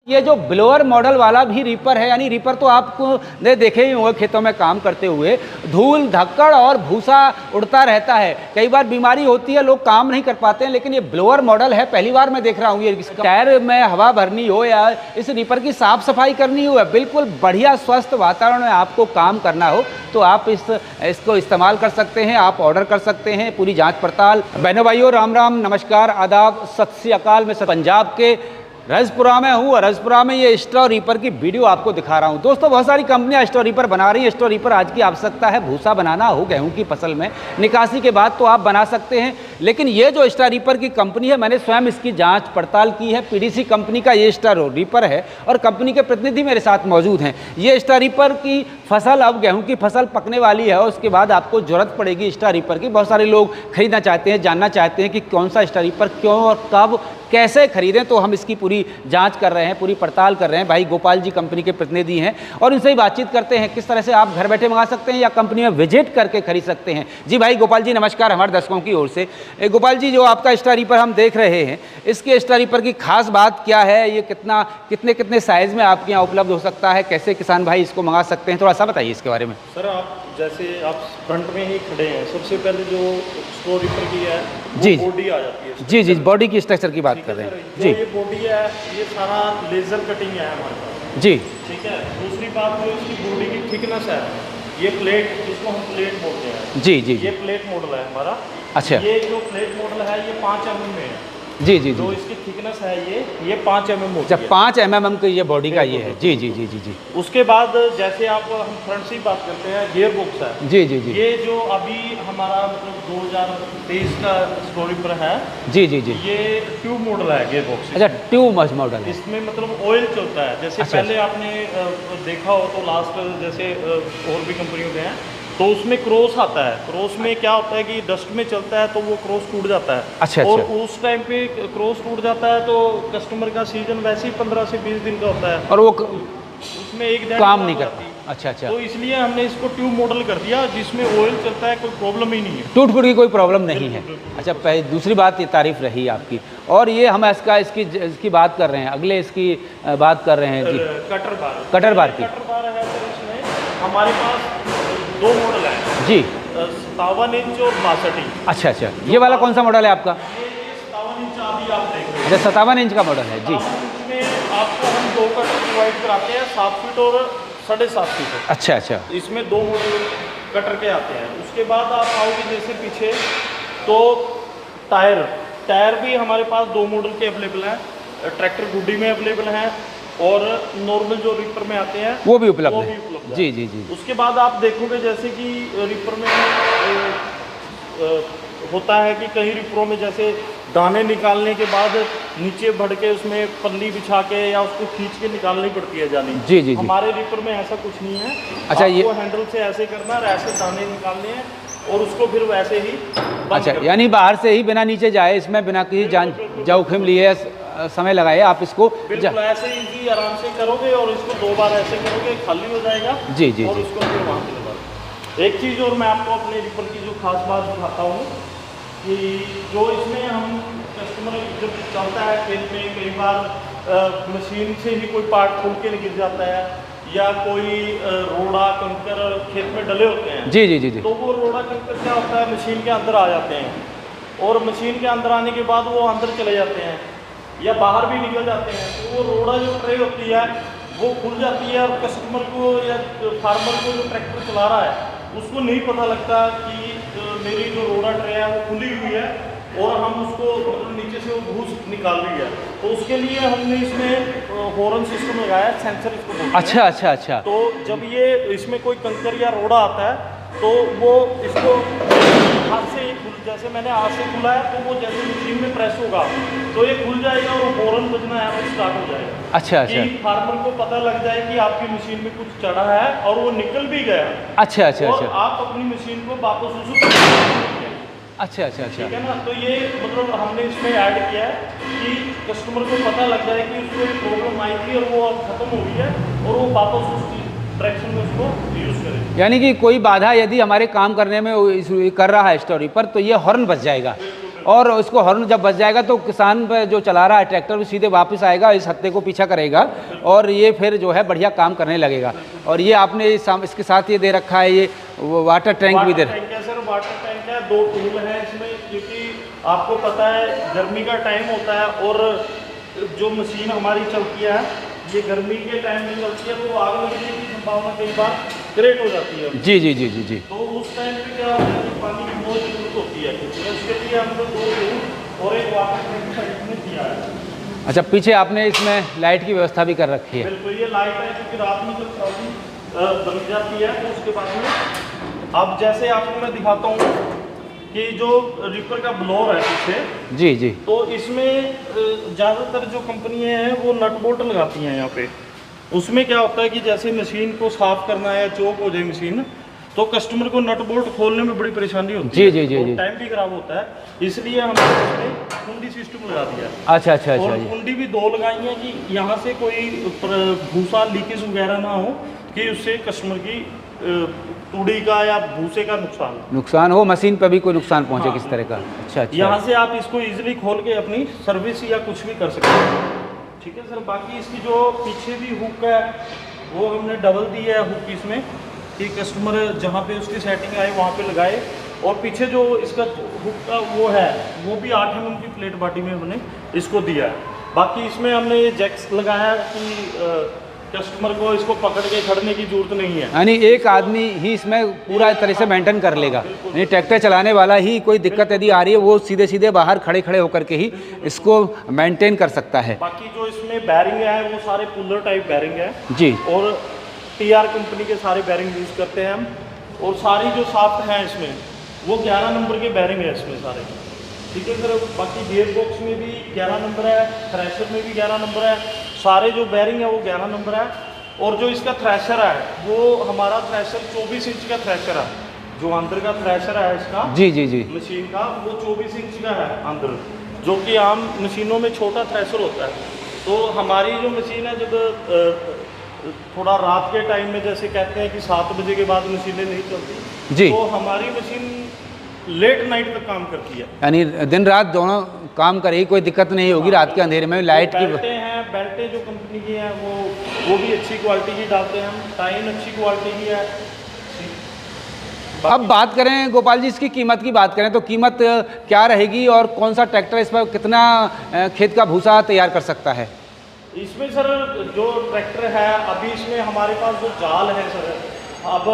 ये जो blower model वाला भी रीपर है, यानी रीपर तो आपको ने देखे ही होंगे खेतों में काम करते हुए, धूल धक्कड़ और भूसा उड़ता रहता है, कई बार बीमारी होती है, लोग काम नहीं कर पाते हैं। लेकिन ये ब्लोअर मॉडल है, पहली बार मैं देख रहा हूँ। ये टायर में हवा भरनी हो या इस रीपर की साफ सफाई करनी हो, बिल्कुल बढ़िया स्वस्थ वातावरण में आपको काम करना हो तो आप इसको इस्तेमाल कर सकते हैं, आप ऑर्डर कर सकते हैं। पूरी जाँच पड़ताल। बहनों भाइयों, राम राम, नमस्कार, आदाब, सत श्री अकाल। मैं पंजाब के रजपुरा में हूँ और रजपुरा में ये स्ट्रॉ रीपर की वीडियो आपको दिखा रहा हूँ। दोस्तों, बहुत सारी कंपनियाँ स्ट्रॉ रीपर बना रही हैं। स्ट्रॉ रीपर आज की आवश्यकता है, भूसा बनाना हो गेहूं की फसल में, निकासी के बाद तो आप बना सकते हैं। लेकिन ये जो स्ट्रॉ रीपर की कंपनी है, मैंने स्वयं इसकी जांच पड़ताल की है। पीडीसी कंपनी का ये स्ट्रॉ रीपर है और कंपनी के प्रतिनिधि मेरे साथ मौजूद हैं। ये स्ट्रॉ रीपर की फसल, अब गेहूँ की फसल पकने वाली है और उसके बाद आपको जरूरत पड़ेगी स्ट्रॉ रीपर की। बहुत सारे लोग खरीदना चाहते हैं, जानना चाहते हैं कि कौन सा स्ट्रॉ रीपर क्यों और कब कैसे खरीदें, तो हम इसकी पूरी जांच कर रहे हैं, पूरी पड़ताल कर रहे हैं। भाई गोपाल जी कंपनी के प्रतिनिधि हैं और इनसे ही बातचीत करते हैं किस तरह से आप घर बैठे मंगा सकते हैं या कंपनी में विजिट करके खरीद सकते हैं। जी भाई गोपाल जी, नमस्कार हमारे दर्शकों की ओर से। गोपाल जी, जो आपका स्ट्रॉ रीपर हम देख रहे हैं, इसके स्ट्रॉ रीपर की खास बात क्या है? ये कितने साइज़ में आपके यहाँ उपलब्ध हो सकता है? कैसे किसान भाई इसको मंगा सकते हैं, थोड़ा सा बताइए इसके बारे में। सर, आप जैसे आप फ्रंट में ही खड़े हैं, सबसे पहले जो स्ट्रॉ रीपर की है जी बॉडी आ जाती है। जी, बॉडी की स्ट्रक्चर की बात कर रहे हैं जी। ये बॉडी है, ये सारा लेजर कटिंग है हमारे पास जी। ठीक है। दूसरी बात, जो इसकी बॉडी की थिकनेस है, ये प्लेट, जिसको हम प्लेट बोलते हैं जी, ये प्लेट मॉडल है हमारा। अच्छा, ये जो प्लेट मॉडल है ये 5 mm में है जी। जो इसकी थिकनेस है ये 5 mm होती जब है। 5 mm की ये बॉडी का ये है जी। उसके बाद जैसे आप हम फ्रंट से ही बात करते हैं, गियर बॉक्स है जी। ये जो अभी हमारा मतलब 2023 का स्ट्रॉ रीपर है जी। ये ट्यूब मॉडल है गियर बॉक्स। अच्छा, ट्यूब मॉडल है। इसमें मतलब ऑयल चलता है। जैसे अच्छा, पहले आपने देखा हो तो लास्ट जैसे और भी कंपनियों के हैं तो उसमें क्रॉस आता है। क्रॉस में क्या होता है कि डस्ट में चलता है तो वो क्रॉस टूट जाता है। अच्छा। और उस टाइम पे क्रॉस टूट जाता है तो कस्टमर का सीजन वैसे ही 15 से 20 दिन का होता है और वो उसमें एक दिन काम नहीं करता। अच्छा। तो इसलिए हमने इसको ट्यूब मॉडल कर दिया जिसमें ऑयल चलता है, कोई प्रॉब्लम ही नहीं है, टूट फूट की कोई प्रॉब्लम नहीं है। अच्छा, दूसरी बात, ये तारीफ रही आपकी। और ये हम इसकी बात कर रहे हैं, अगले इसकी बात कर रहे हैं जी, कटर बार की। कटर बार है सर, इसमें हमारे पास 2 मॉडल है जी, 57 इंच और 62 इंच। अच्छा। ये वाला कौन सा मॉडल है आपका? ये 57 इंच अभी आप देख रहे हैं। अच्छा, 57 इंच का मॉडल है जी। इसमें आपको हम 2 कटर प्रोवाइड कराते हैं, 7 फीट और 7.5 फीट। अच्छा। इसमें 2 मॉडल कटर के आते हैं। उसके बाद आप आओगे जैसे पीछे तो टायर भी हमारे पास 2 मॉडल के अवेलेबल हैं। ट्रैक्टर गुड्डी में अवेलेबल हैं और नॉर्मल जो रीपर में आते हैं वो भी उपलब्ध है जी। उसके बाद आप देखोगे जैसे कि रीपर में होता है कि कई रीपरों में जैसे दाने निकालने के बाद नीचे बढ़ के उसमें पल्ली बिछा के या उसको खींच के निकालनी पड़ती है जानी। जी। हमारे रीपर में ऐसा कुछ नहीं है। अच्छा, ये हैंडल से ऐसे करना और ऐसे दाने निकालने हैं और उसको फिर वैसे ही अच्छा, यानी बाहर से ही बिना नीचे जाए, इसमें बिना किसी जोखिम लिए समय लगाए आप इसको ऐसे ही आराम से करोगे और इसको 2 बार ऐसे करोगे, खाली हो जाएगा जी। और उसको फिर वहाँ पे लगा। एक चीज़ और मैं आपको अपने रीपर की जो खास बात दिखाता हूँ कि जो इसमें हम कस्टमर जब चलता है खेत में, कई बार मशीन से ही कोई पार्ट खुल के गिर जाता है या कोई रोड़ा कंकर खेत में डले होते हैं जी। तो वो रोड़ा कंकर क्या होता है, मशीन के अंदर आ जाते हैं और मशीन के अंदर आने के बाद वो अंदर चले जाते हैं या बाहर भी निकल जाते हैं। तो वो रोड़ा जो ट्रे होती है वो खुल जाती है और कस्टमर को या फार्मर को जो ट्रैक्टर चला रहा है उसको नहीं पता लगता कि मेरी जो रोड़ा ट्रे है वो खुली हुई है और हम उसको मतलब नीचे से वो घूस निकाल रही है। तो उसके लिए हमने इसमें हॉर्न सिस्टम लगाया, सेंसर इसको बोलते हैं। अच्छा। तो जब ये इसमें कोई कंकर या रोड़ा आता है तो वो इसको हाथ से ही जैसे मैंने हाथ से खुला है तो वो जैसे मशीन में प्रेस होगा तो ये खुल जाएगा और हॉर्न बजना है वो स्टार्ट हो जाएगा। अच्छा। कि फार्मर को पता लग जाए कि आपकी मशीन में कुछ चढ़ा है और वो निकल भी गया। अच्छा। और आप अपनी मशीन को वापस उस अच्छा। ठीक है ना। तो ये मतलब हमने इसमें ऐड किया है कि कस्टमर को पता लग जाए कि उसको एक प्रॉब्लम आई थी और वो अब खत्म हो गई है और वो वापस उस डायरेक्शन में उसको यूज़ करें। यानी कि कोई बाधा यदि हमारे काम करने में कर रहा है स्ट्रॉ रीपर तो ये हॉर्न बच जाएगा और उसको हॉर्न जब बज जाएगा तो किसान जो चला रहा है ट्रैक्टर भी सीधे वापस आएगा, इस हत्थे को पीछा करेगा और ये फिर जो है बढ़िया काम करने लगेगा। और ये आपने इसके साथ ये दे रखा है, ये वाटर टैंक भी दे रखा है सर। वाटर टैंक है, 2 टूल हैं इसमें, क्योंकि आपको पता है गर्मी का टाइम होता है और जो मशीन हमारी चलती है ये गर्मी के टाइम में चलती है, तो आग लगने की संभावना कई बार क्रिएट हो जाती है। जी जी जी जी जी। तो उस टाइम पे क्या होता है कि पानी की बहुत जरूरत होती है, उसके लिए हमने 2 टूल और एक वाटर टैंक साइड में दिया है। अच्छा, पीछे आपने इसमें लाइट की व्यवस्था भी कर रखी है। बिल्कुल, ये लाइट है क्योंकि रात में जब चार्जिंग बन जाती है तो उसके बाद में अब जैसे आपको मैं दिखाता हूँ कि जो रिपर का ब्लोअर है पीछे, जी जी, तो इसमें ज़्यादातर जो कंपनियां हैं वो नट बोल्ट लगाती हैं यहाँ पे। उसमें क्या होता है कि जैसे मशीन को साफ करना है, चौक हो जाए मशीन, तो कस्टमर को नट बोल्ट खोलने में बड़ी परेशानी होती है। जी जी जी, टाइम भी खराब होता है, इसलिए हमने इसमें कुंडी सिस्टम लगा दिया। अच्छा अच्छा अच्छा। और कुंडी भी 2 लगाई है कि यहाँ से कोई भूसा लीकेज वगैरह ना हो, कि उससे कस्टमर की तूड़ी का या भूसे का नुकसान हो, मशीन पर भी कोई नुकसान पहुंचे। हाँ, किस तरह का। अच्छा अच्छा। यहाँ से आप इसको इजीली खोल के अपनी सर्विस या कुछ भी कर सकते हैं। ठीक है सर। बाकी इसकी जो पीछे भी हुक है वो हमने डबल दी है हुक इसमें, कि कस्टमर जहाँ पे उसकी सेटिंग आए वहाँ पे लगाए। और पीछे जो इसका हुक का वो है वो भी 8 mm की प्लेट बाटी में हमने इसको दिया है। बाकी इसमें हमने ये जैक्स लगाया कि कस्टमर को इसको पकड़ के खड़ने की जरूरत नहीं है, यानी एक आदमी ही इसमें पूरा तरह से मेंटेन कर लेगा। यानी ट्रैक्टर चलाने वाला ही कोई दिक्कत यदि आ रही है वो सीधे सीधे बाहर खड़े खड़े होकर के ही इसको मेंटेन कर सकता है। बाकी जो इसमें बैरिंग है वो सारे पुलर टाइप बैरिंग है जी, और TR कंपनी के सारे बैरिंग यूज़ करते हैं हम। और सारी जो शाफ्ट हैं इसमें वो 11 नंबर के बैरिंग है इसमें सारे। ठीक है सर। बाकी गियर बॉक्स में भी 11 नंबर है, थ्रेशर में भी 11 नंबर है, सारे जो बैरिंग है वो 11 नंबर है। और जो इसका थ्रेशर है वो हमारा थ्रेशर 24 इंच का थ्रेशर है, जो अंदर का थ्रेशर है इसका जी जी जी मशीन का, वो 24 इंच का है अंदर, जो कि आम मशीनों में छोटा थ्रेशर होता है। तो हमारी जो मशीन है, जब थोड़ा रात के टाइम में जैसे कहते हैं कि 7 बजे के बाद मशीनें नहीं चलती जी, तो हमारी मशीन लेट नाइट तक काम करती है, यानी दिन रात दोनों काम करेगी, कोई दिक्कत नहीं होगी। रात के अंधेरे में लाइट की बेल्टें जो कंपनी की हैं वो भी अच्छी क्वालिटी की डालते हैं हम, टाइन अच्छी क्वालिटी की है। अब बात करें गोपाल जी इसकी कीमत की बात करें तो कीमत क्या रहेगी और कौन सा ट्रैक्टर इस पर कितना खेत का भूसा तैयार कर सकता है? इसमें सर जो ट्रैक्टर है अभी इसमें हमारे पास जो जाल है सर, अब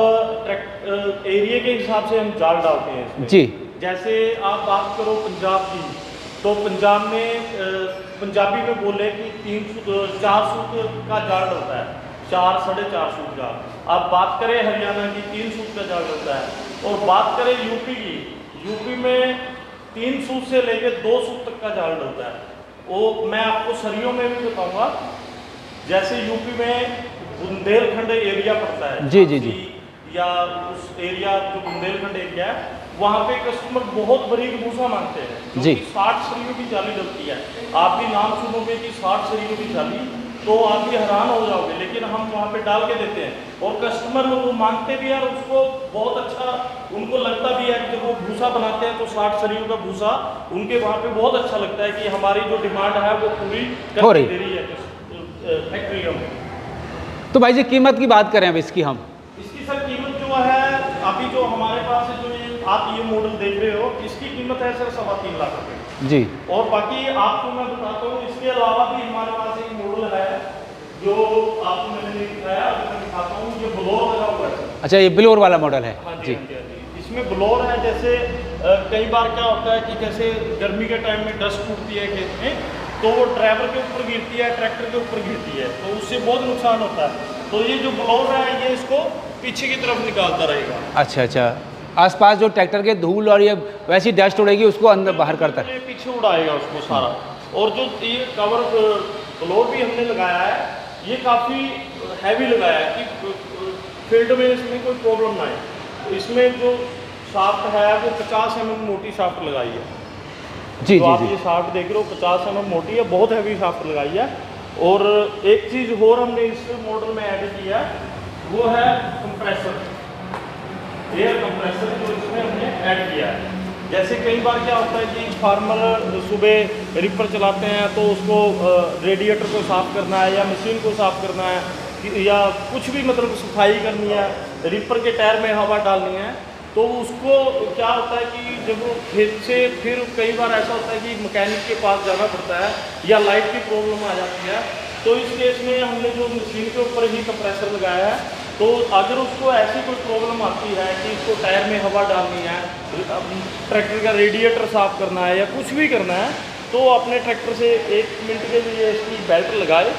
एरिया के हिसाब से हम जाल डालते हैं इसमें जी। जैसे आप बात करो पंजाब की, तो पंजाब में पंजाबी में बोले कि 4 सूत का जाल डलता है, 4 साढ़े 4 सूत का। अब बात करें हरियाणा की 3 सूत का जाल डलता है। और बात करें यूपी की, यूपी में 3 सूत से लेकर 2 सूत तक का जाल डलता है। वो मैं आपको सरियों में भी बताऊंगा। जैसे यूपी में बुंदेलखंड एरिया पड़ता है जी जी जी, या उस एरिया जो बुंदेलखंड एरिया है वहाँ पे कस्टमर बहुत बारीक भूसा मांगते हैं जी। 60 सरियों की जाली डलती है। आप भी नाम सुनोगे कि 60 सरियों की जाली, तो आप भी हैरान हो जाओगे, लेकिन हम वहाँ पे डाल के देते हैं। और कस्टमर वो मांगते भी है और उसको बहुत अच्छा उनको लगता भी है कि जब वो भूसा बनाते हैं तो 60 सरियों का भूसा उनके वहाँ पे बहुत अच्छा लगता है कि हमारी जो डिमांड है वो पूरी हो रही है फैक्ट्री में। तो भाई जी कीमत की बात करें अब इसकी सर कीमत जो है अभी जो हमारे पास है, जो आप ये मॉडल देख रहे हो, इसकी कीमत है सर 3.25 लाख रुपये जी। और बाकी आपको मैं बताता हूँ इसके अलावा भी हमारे पास एक मॉडल है जो आपको मैंने नहीं दिखाया, मैं दिखाता हूँ। ये ब्लोअर लगा हुआ है। अच्छा, ये ब्लोअर वाला मॉडल है हाँ जी। इसमें ब्लोअर है। जैसे कई बार क्या होता है कि जैसे गर्मी के टाइम में डस्ट टूटती है खेत में, तो वो ड्राइवर के ऊपर गिरती है, ट्रैक्टर के ऊपर गिरती है, तो उससे बहुत नुकसान होता है। तो ये जो ब्लोअर है ये इसको पीछे की तरफ निकालता रहेगा। अच्छा अच्छा, आसपास जो ट्रैक्टर के धूल और ये वैसी डस्ट उड़ेगी उसको अंदर बाहर करता है, पीछे उड़ाएगा उसको सारा। और जो ये कवर ब्लोअर भी हमने लगाया है, ये काफ़ी हैवी लगाया है कि फील्ड में इसमें कोई प्रॉब्लम ना आए। इसमें जो शाफ्ट है वो 50 mm मोटी शाफ्ट लगाई है जी जी। आप ये शाफ्ट देख रहे हो 50 mm मोटी है, बहुत हैवी शाफ्ट लगाई है। और एक चीज़ और हमने इस मॉडल में ऐड किया वो है कंप्रेसर, एयर कंप्रेसर जो इसमें हमने ऐड किया है। जैसे कई बार क्या होता है कि फार्मर सुबह रिपर चलाते हैं तो उसको रेडिएटर को साफ़ करना है या मशीन को साफ़ करना है या कुछ भी मतलब सफाई करनी है, रिपर के टायर में हवा डालनी है, तो उसको क्या होता है कि जब वो खेत से फिर कई बार ऐसा होता है कि मैकेनिक के पास जाना पड़ता है या लाइट की प्रॉब्लम आ जाती है। तो इस केस में हमने जो मशीन के ऊपर ही कंप्रेसर लगाया है, तो अगर उसको ऐसी कोई प्रॉब्लम आती है कि इसको टायर में हवा डालनी है, ट्रैक्टर का रेडिएटर साफ़ करना है या कुछ भी करना है, तो अपने ट्रैक्टर से 1 मिनट के लिए इसकी बेल्ट लगाए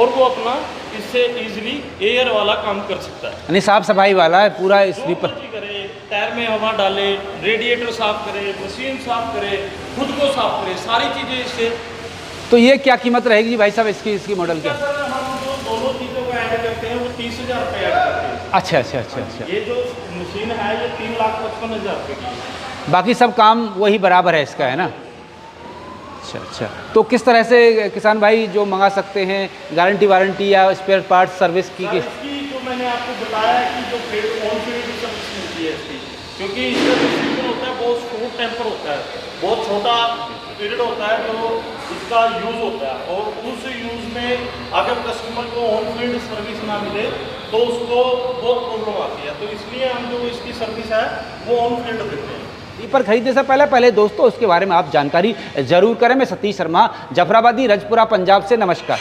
और वो अपना इससे इजीली एयर वाला काम कर सकता है। यानी साफ सफाई वाला है पूरा इस जो रीपर। मर्जी करे, टायर में हवा डाले, रेडिएटर साफ़ करे, मशीन साफ़ करे, खुद को साफ़ करे, सारी चीज़ें इससे। तो ये क्या कीमत रहेगी जी भाई साहब इसकी मॉडल इसका क्या? सर हम जो दोनों चीज़ों को ऐड करते हैं वो 30,000 रुपये ऐड करते हैं। अच्छा अच्छा अच्छा अच्छा। ये जो मशीन है ये 3,55,000 रुपये की है। बाकी सब काम वही बराबर है इसका, है ना? अच्छा अच्छा। तो किस तरह से किसान भाई जो मंगा सकते हैं, गारंटी वारंटी या स्पेयर पार्ट्स सर्विस की? सर इसकी जो मैंने आपको बताया है कि जो फील्ड ऑन फील्ड सर्विस मिलती है इसकी, क्योंकि इसका जो सीजन होता है बहुत शॉर्ट टेम्पर होता है, बहुत छोटा पीरियड होता है जो इसका यूज़ होता है, और उस यूज़ में अगर कस्टमर को ऑन फील्ड सर्विस ना मिले तो उसको बहुत प्रॉब्लम आती है। तो इसलिए हम जो इसकी सर्विस है वो ऑन फील्ड देते हैं। रीपर खरीदने से पहले दोस्तों उसके बारे में आप जानकारी जरूर करें। मैं सतीश शर्मा, जफराबादी, रजपुरा, पंजाब से। नमस्कार।